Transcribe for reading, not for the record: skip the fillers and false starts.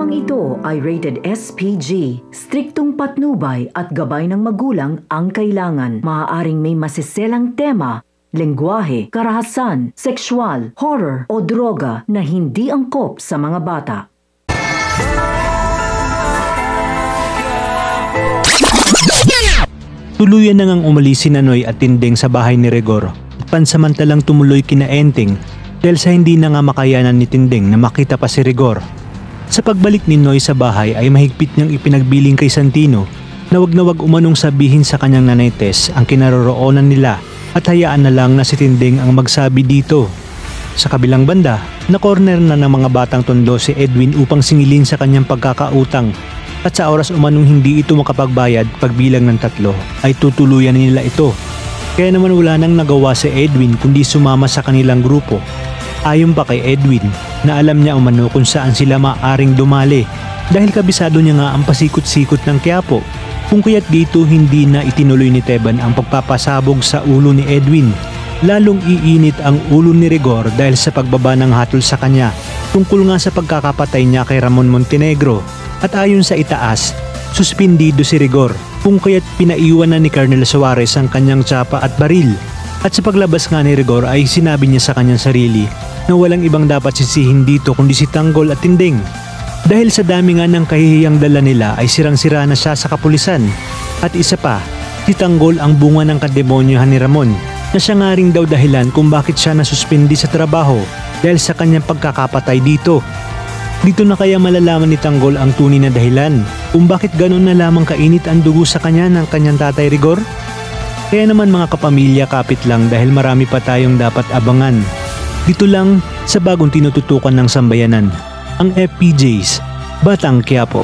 Programang ito ay rated SPG. Striktong patnubay at gabay ng magulang ang kailangan. Maaaring may masiselang tema, lengguwahe, karahasan, sexual, horror o droga na hindi angkop sa mga bata. Tuluyan na ngang umalis si Nanoy at Tinding sa bahay ni Rigor. Pansamantalang tumuloy kina Enteng dahil sa hindi na nga makayanan ni Tinding na makita pa si Rigor. Sa pagbalik ni Noy sa bahay ay mahigpit niyang ipinagbiling kay Santino na wag umanong sabihin sa kanyang nanay Tess ang kinaroroonan nila at hayaan na lang na si Tinding ang magsabi dito. Sa kabilang banda, na-corner na ng mga batang tondo si Edwin upang singilin sa kanyang pagkakautang at sa oras umanong hindi ito makapagbayad pagbilang ng 3 ay tutuluyan nila ito. Kaya naman wala nang nagawa si Edwin kundi sumama sa kanilang grupo. Ayon pa kay Edwin na alam niya umano kung saan sila maaring dumali dahil kabisado niya nga ang pasikot-sikot ng Quiapo. Kung kaya't dito hindi na itinuloy ni Teban ang pagpapasabog sa ulo ni Edwin. Lalong iinit ang ulo ni Rigor dahil sa pagbaba ng hatol sa kanya tungkol nga sa pagkakapatay niya kay Ramon Montenegro at ayon sa itaas, suspindido si Rigor kung kaya't pinaiwan na ni Colonel Suarez ang kanyang tsapa at baril. At sa paglabas nga ni Rigor ay sinabi niya sa kanyang sarili na walang ibang dapat sisihin dito kundi si Tanggol at Tinding. Dahil sa dami nga ng kahihiyang dala nila ay sirang-sira na siya sa kapulisan. At isa pa, si Tanggol ang bunga ng kademonyohan ni Ramon na siya nga ring daw dahilan kung bakit siya nasuspindi sa trabaho dahil sa kanyang pagkakapatay dito. Dito na kaya malalaman ni Tanggol ang tunay na dahilan kung bakit ganoon na lamang kainit ang dugo sa kanya ng kanyang tatay Rigor? Kaya naman mga kapamilya, kapit lang dahil marami pa tayong dapat abangan. Dito lang sa bagong tinututukan ng sambayanan, ang FPJs, Batang Quiapo.